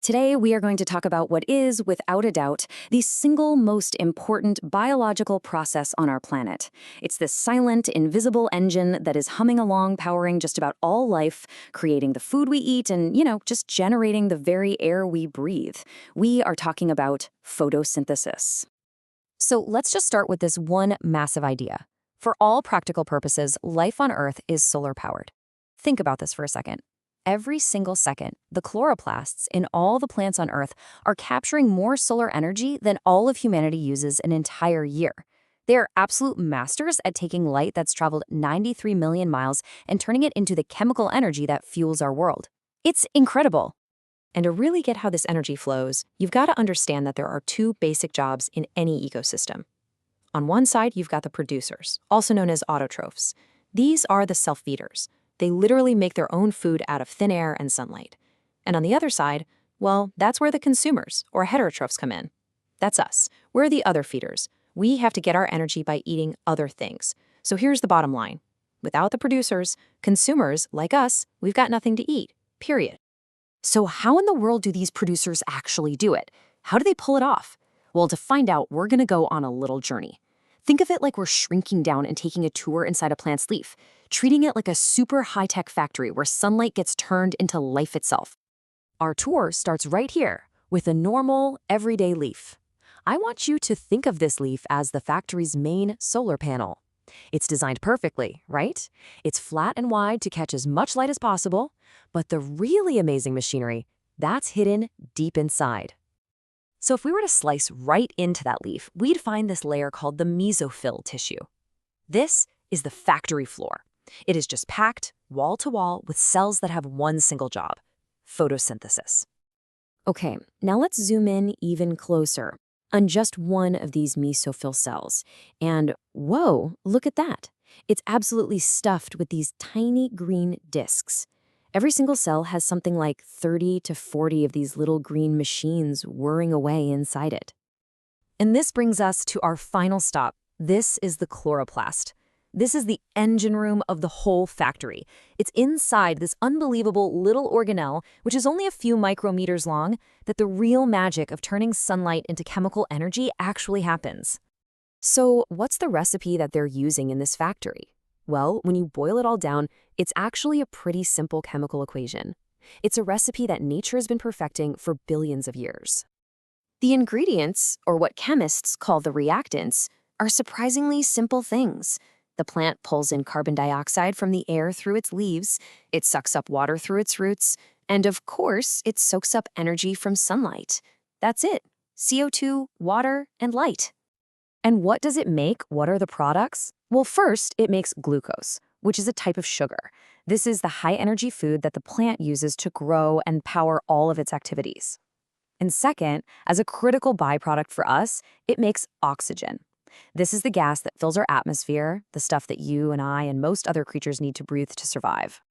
Today, we are going to talk about what is, without a doubt, the single most important biological process on our planet. It's this silent, invisible engine that is humming along, powering just about all life, creating the food we eat, and, just generating the very air we breathe. We are talking about photosynthesis. So let's just start with this one massive idea. For all practical purposes, life on Earth is solar-powered. Think about this for a second. Every single second, the chloroplasts in all the plants on Earth are capturing more solar energy than all of humanity uses an entire year. They are absolute masters at taking light that's traveled 93 million miles and turning it into the chemical energy that fuels our world. It's incredible. And to really get how this energy flows, you've got to understand that there are two basic jobs in any ecosystem. On one side, you've got the producers, also known as autotrophs. These are the self-feeders. They literally make their own food out of thin air and sunlight. And on the other side, well, that's where the consumers, or heterotrophs, come in. That's us. We're the other feeders. We have to get our energy by eating other things. So here's the bottom line. Without the producers, consumers, like us, we've got nothing to eat, period. So how in the world do these producers actually do it? How do they pull it off? Well, to find out, we're going to go on a little journey. Think of it like we're shrinking down and taking a tour inside a plant's leaf, treating it like a super high-tech factory where sunlight gets turned into life itself. Our tour starts right here with a normal, everyday leaf. I want you to think of this leaf as the factory's main solar panel. It's designed perfectly, right? It's flat and wide to catch as much light as possible, but the really amazing machinery, that's hidden deep inside. So if we were to slice right into that leaf, we'd find this layer called the mesophyll tissue. This is the factory floor. It is just packed, wall to wall, with cells that have one single job: photosynthesis. Okay, now let's zoom in even closer on just one of these mesophyll cells. And whoa, look at that. It's absolutely stuffed with these tiny green discs. Every single cell has something like 30 to 40 of these little green machines whirring away inside it. And this brings us to our final stop. This is the chloroplast. This is the engine room of the whole factory. It's inside this unbelievable little organelle, which is only a few micrometers long, that the real magic of turning sunlight into chemical energy actually happens. So what's the recipe that they're using in this factory? Well, when you boil it all down, it's actually a pretty simple chemical equation. It's a recipe that nature has been perfecting for billions of years. The ingredients, or what chemists call the reactants, are surprisingly simple things. The plant pulls in carbon dioxide from the air through its leaves, it sucks up water through its roots, and of course, it soaks up energy from sunlight. That's it. CO2, water, and light. And what does it make? What are the products? Well, first, it makes glucose, which is a type of sugar. This is the high-energy food that the plant uses to grow and power all of its activities. And second, as a critical byproduct for us, it makes oxygen. This is the gas that fills our atmosphere, the stuff that you and I and most other creatures need to breathe to survive.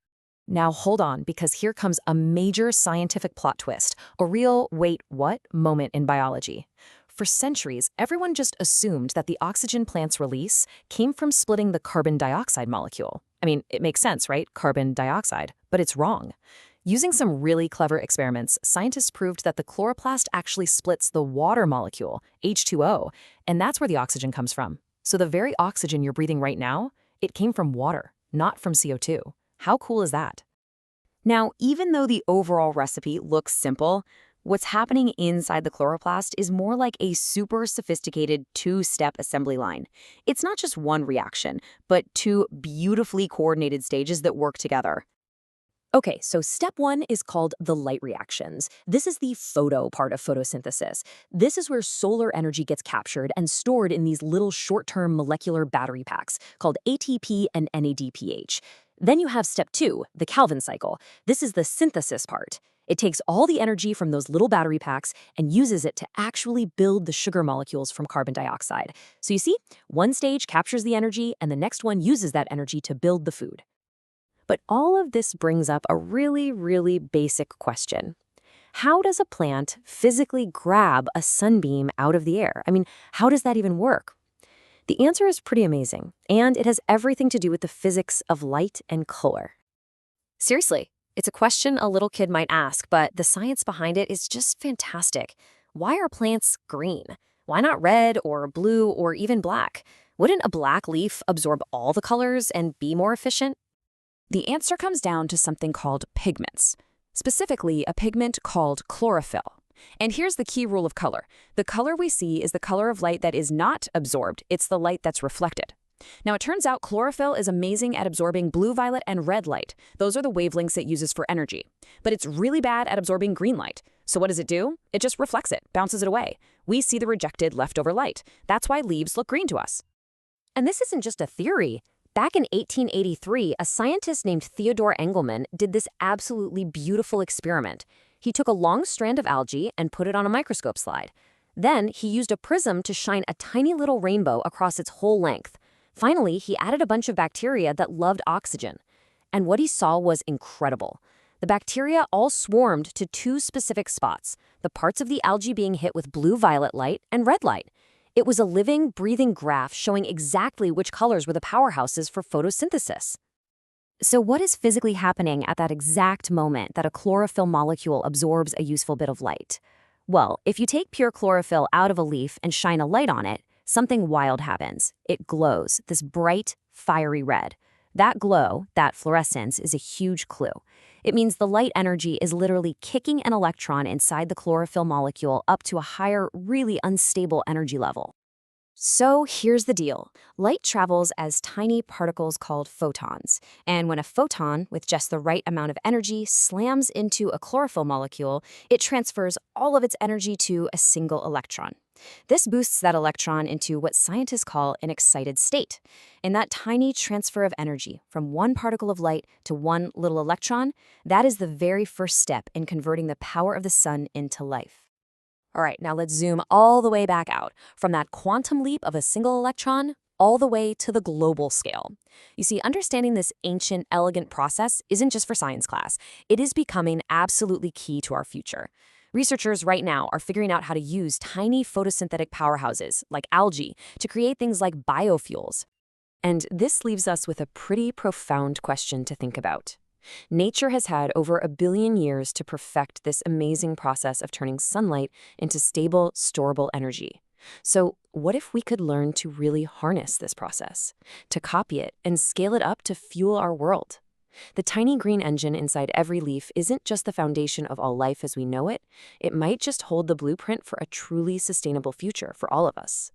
Now hold on, because here comes a major scientific plot twist, a real wait, what moment in biology. For centuries, everyone just assumed that the oxygen plants release came from splitting the carbon dioxide molecule. I mean, it makes sense, right? Carbon dioxide. But it's wrong. Using some really clever experiments, scientists proved that the chloroplast actually splits the water molecule, H2O, and that's where the oxygen comes from. So the very oxygen you're breathing right now, it came from water, not from CO2. How cool is that? Now, even though the overall recipe looks simple, what's happening inside the chloroplast is more like a super sophisticated two-step assembly line. It's not just one reaction, but two beautifully coordinated stages that work together. Okay, so step one is called the light reactions. This is the photo part of photosynthesis. This is where solar energy gets captured and stored in these little short-term molecular battery packs called ATP and NADPH. Then you have step two, the Calvin cycle. This is the synthesis part. It takes all the energy from those little battery packs and uses it to actually build the sugar molecules from carbon dioxide. So you see, one stage captures the energy and the next one uses that energy to build the food. But all of this brings up a really, really basic question. How does a plant physically grab a sunbeam out of the air? I mean, how does that even work? The answer is pretty amazing, and it has everything to do with the physics of light and color. Seriously, It's a question a little kid might ask, but the science behind it is just fantastic. Why are plants green? Why not red or blue or even black? Wouldn't a black leaf absorb all the colors and be more efficient? The answer comes down to something called pigments, specifically a pigment called chlorophyll. And here's the key rule of color. The color we see is the color of light that is not absorbed. It's the light that's reflected. Now, it turns out chlorophyll is amazing at absorbing blue, violet, and red light. Those are the wavelengths it uses for energy. But it's really bad at absorbing green light. So what does it do? It just reflects it, bounces it away. We see the rejected leftover light. That's why leaves look green to us. And this isn't just a theory. Back in 1883, a scientist named Theodore Engelmann did this absolutely beautiful experiment. He took a long strand of algae and put it on a microscope slide. Then he used a prism to shine a tiny little rainbow across its whole length. Finally, he added a bunch of bacteria that loved oxygen. And what he saw was incredible. The bacteria all swarmed to two specific spots, the parts of the algae being hit with blue-violet light and red light. It was a living, breathing graph showing exactly which colors were the powerhouses for photosynthesis. So what is physically happening at that exact moment that a chlorophyll molecule absorbs a useful bit of light? Well, if you take pure chlorophyll out of a leaf and shine a light on it, something wild happens. It glows, this bright, fiery red. That glow, that fluorescence, is a huge clue. It means the light energy is literally kicking an electron inside the chlorophyll molecule up to a higher, really unstable energy level. So here's the deal. Light travels as tiny particles called photons. And when a photon, with just the right amount of energy, slams into a chlorophyll molecule, it transfers all of its energy to a single electron. This boosts that electron into what scientists call an excited state. And that tiny transfer of energy from one particle of light to one little electron, that is the very first step in converting the power of the sun into life. All right, now let's zoom all the way back out, from that quantum leap of a single electron all the way to the global scale. You see, understanding this ancient, elegant process isn't just for science class. It is becoming absolutely key to our future. Researchers right now are figuring out how to use tiny photosynthetic powerhouses, like algae, to create things like biofuels. And this leaves us with a pretty profound question to think about. Nature has had over 1 billion years to perfect this amazing process of turning sunlight into stable, storable energy. So what if we could learn to really harness this process, to copy it and scale it up to fuel our world? The tiny green engine inside every leaf isn't just the foundation of all life as we know it. It might just hold the blueprint for a truly sustainable future for all of us.